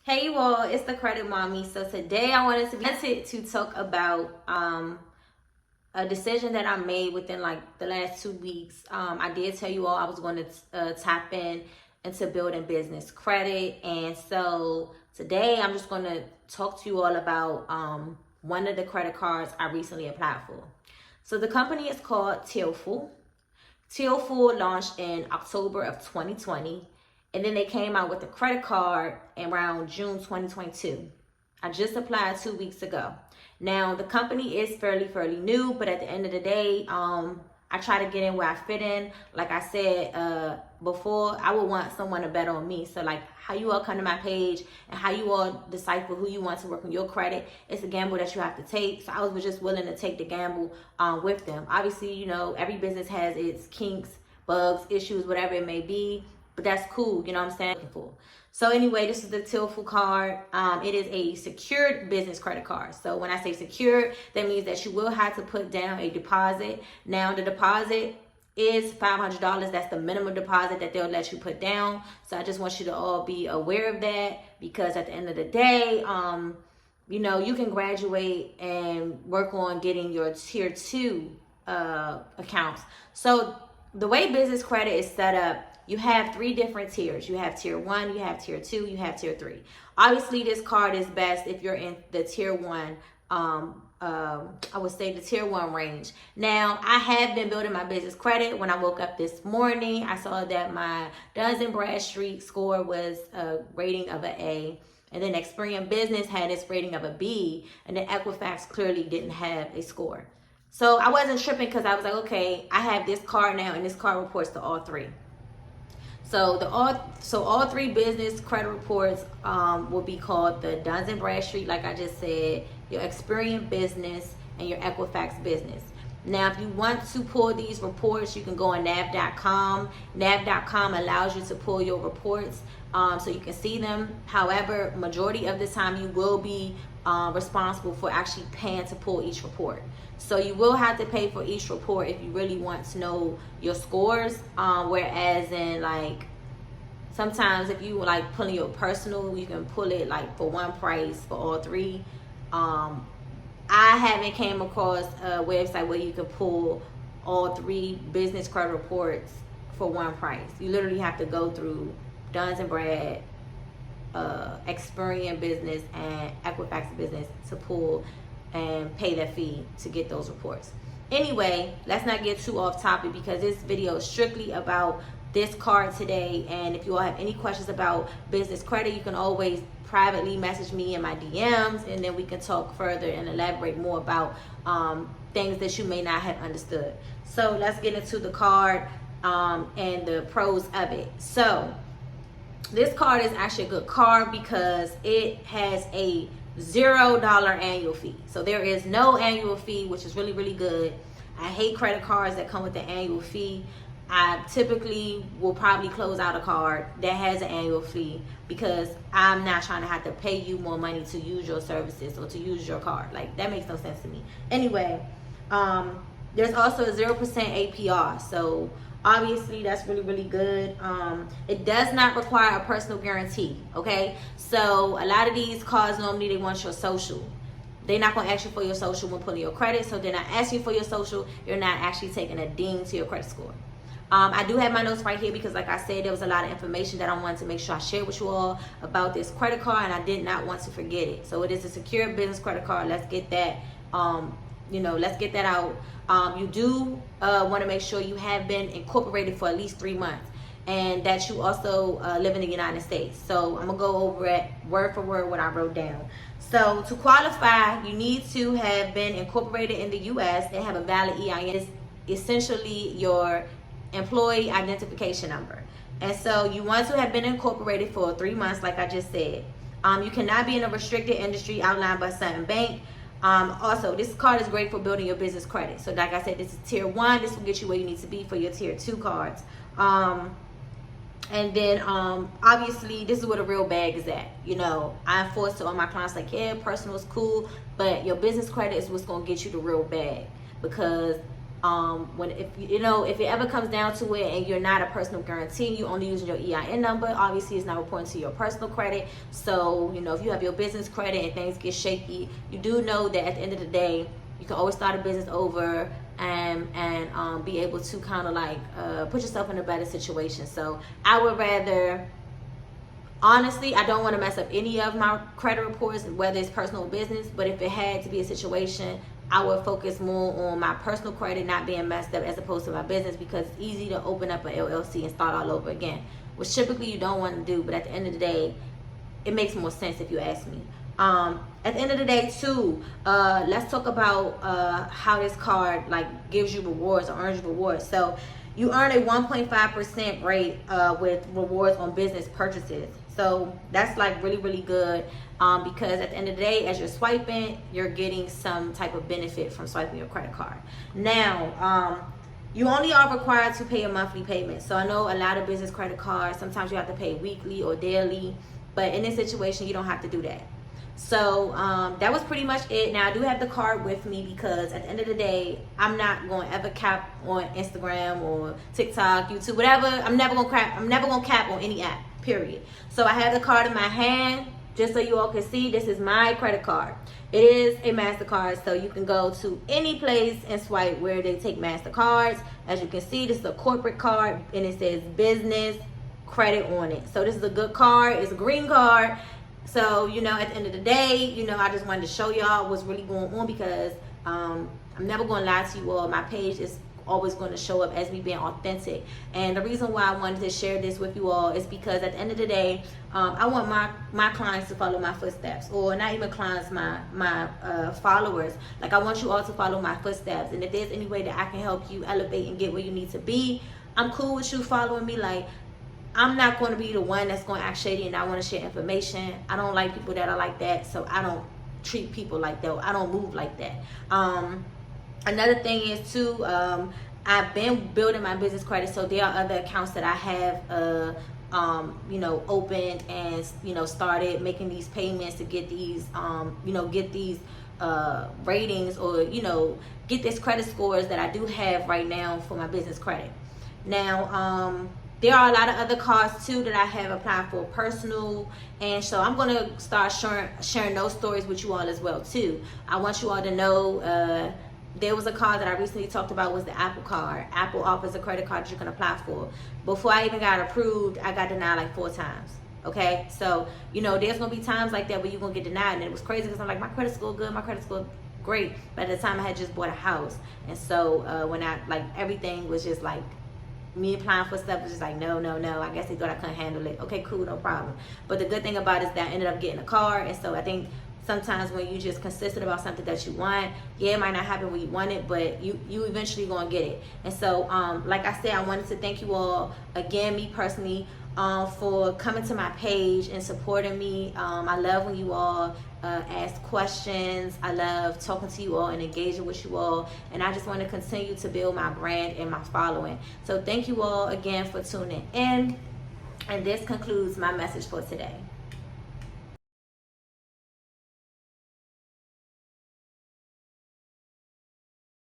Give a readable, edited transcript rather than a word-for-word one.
Hey you all, it's the Credit Mommy. So today I wanted to talk about a decision that I made within like the last 2 weeks. I did tell you all I was going to tap into building business credit, and so today I'm just going to talk to you all about one of the credit cards I recently applied for. So the company is called Tillful. Tillful launched in October of 2020. And then they came out with a credit card around June 2022. I just applied 2 weeks ago. Now, the company is fairly new, but at the end of the day, I try to get in where I fit in. Like I said before, I would want someone to bet on me. So like how you all come to my page and how you all decipher who you want to work on your credit, it's a gamble that you have to take. So I was just willing to take the gamble with them. Obviously, you know, every business has its kinks, bugs, issues, whatever it may be. But that's cool, you know what I'm saying? So anyway, this is the Tillful card. It is a secured business credit card. So when I say secured, that means that you will have to put down a deposit. Now the deposit is $500. That's the minimum deposit that they'll let you put down. So I just want you to all be aware of that, because at the end of the day, you know, you can graduate and work on getting your tier 2 accounts. So the way business credit is set up, you have 3 different tiers. You have tier 1, you have tier 2, you have tier 3. Obviously, this card is best if you're in the tier 1, I would say the tier 1 range. Now, I have been building my business credit. When I woke up this morning, I saw that my Duns & Bradstreet score was a rating of an A. And then Experian Business had its rating of a B. And then Equifax clearly didn't have a score. So I wasn't tripping, because I was like, okay, I have this card now, and this card reports to all 3. So all 3 business credit reports will be called the Duns & Bradstreet, like I just said, your Experian Business, and your Equifax Business. Now, if you want to pull these reports, you can go on nav.com. Nav.com allows you to pull your reports so you can see them. However, majority of the time you will be responsible for actually paying to pull each report. So you will have to pay for each report if you really want to know your scores. Whereas in like sometimes if you like pulling your personal, you can pull it like for one price for all 3. I haven't came across a website where you can pull all 3 business credit reports for one price. You literally have to go through Duns & Brad, Experian Business, and Equifax Business to pull and pay that fee to get those reports. Anyway, let's not get too off topic, because this video is strictly about this card today. And if you all have any questions about business credit, you can always privately message me in my DMs, and then we can talk further and elaborate more about things that you may not have understood. So let's get into the card and the pros of it. So this card is actually a good card because it has a $0 annual fee. So there is no annual fee, which is really good. I hate credit cards that come with an annual fee. I typically will probably close out a card that has an annual fee, because I'm not trying to have to pay you more money to use your services or to use your card. Like, that makes no sense to me. Anyway, there's also a 0% APR. So obviously that's really good. It does not require a personal guarantee. Okay, so a lot of these cards normally they want your social. They're not going to ask you for your social when pulling your credit. So they're not asking for your social. You're not actually taking a ding to your credit score. I do have my notes right here, because like I said, there was a lot of information that I wanted to make sure I shared with you all about this credit card, and I did not want to forget it. So it is a secure business credit card. Let's get that let's get that out. You do want to make sure you have been incorporated for at least 3 months, and that you also live in the United States. So I'm gonna go over it word for word what I wrote down. So to qualify, you need to have been incorporated in the US and have a valid EIN. It's essentially your employee identification number. And so you want to have been incorporated for 3 months, like I just said. You cannot be in a restricted industry outlined by Sutton Bank. Also, this card is great for building your business credit. So like I said, this is tier 1. This will get you where you need to be for your tier 2 cards. And then obviously this is where the real bag is at. You know, I enforce to all my clients, like, yeah, personal is cool, but your business credit is what's going to get you the real bag, because When if it ever comes down to it and you're not a personal guarantee, you only using your EIN number, obviously it's not reporting to your personal credit. So if you have your business credit and things get shaky, you do know that at the end of the day you can always start a business over and be able to kind of like put yourself in a better situation. So I would rather, honestly, I don't want to mess up any of my credit reports, whether it's personal or business, but if it had to be a situation, I would focus more on my personal credit not being messed up as opposed to my business, because it's easy to open up an LLC and start all over again, which typically you don't want to do, but at the end of the day, it makes more sense if you ask me. At the end of the day too, let's talk about how this card like gives you rewards or earns you rewards. So you earn a 1.5% rate with rewards on business purchases. So that's like really, really good, because at the end of the day, as you're swiping, you're getting some type of benefit from swiping your credit card. Now, you only are required to pay a monthly payment. So I know a lot of business credit cards, sometimes you have to pay weekly or daily, but in this situation, you don't have to do that. So that was pretty much it. Now I do have the card with me because at the end of the day, I'm not going to ever cap on Instagram or TikTok, YouTube, whatever. I'm never going to cap on any app, period. So I have the card in my hand just so you all can see. This is my credit card. It is a MasterCard, so you can go to any place and swipe where they take MasterCards. As you can see, this is a corporate card and it says business credit on it. So this is a good card. It's a green card. So, at the end of the day, I just wanted to show y'all what's really going on, because I'm never going to lie to you all. My page is always going to show up as me being authentic. And the reason why I wanted to share this with you all is because at the end of the day, I want my clients to follow my footsteps, or not even clients, my followers. Like, I want you all to follow my footsteps. And if there's any way that I can help you elevate and get where you need to be, I'm cool with you following me. Like, I'm not going to be the one that's going to act shady and I want to share information. I don't like people that are like that, so I don't treat people like that. I don't move like that. Another thing is too, I've been building my business credit, so there are other accounts that I have opened and started making these payments to get these get these ratings, or get this credit scores that I do have right now for my business credit. Now there are a lot of other cards too that I have applied for personal, and so I'm going to start sharing those stories with you all as well too. I want you all to know there was a card that I recently talked about, was the Apple card. Apple offers a credit card that you can apply for. Before I even got approved, I got denied like 4 times. Okay, so there's gonna be times like that where you're gonna get denied, and it was crazy because I'm like, my credit score good, my credit score great, but at the time I had just bought a house, and so when I everything was just like, me applying for stuff was just like, no, I guess they thought I couldn't handle it. Okay, cool, no problem. But the good thing about it is that I ended up getting a car. And so I think sometimes when you just consistent about something that you want, yeah, it might not happen when you want it, but you eventually gonna get it. And so like I said, I wanted to thank you all again, me personally, for coming to my page and supporting me. I love when you all ask questions. I love talking to you all and engaging with you all, and I just want to continue to build my brand and my following. So thank you all again for tuning in, and this concludes my message for today.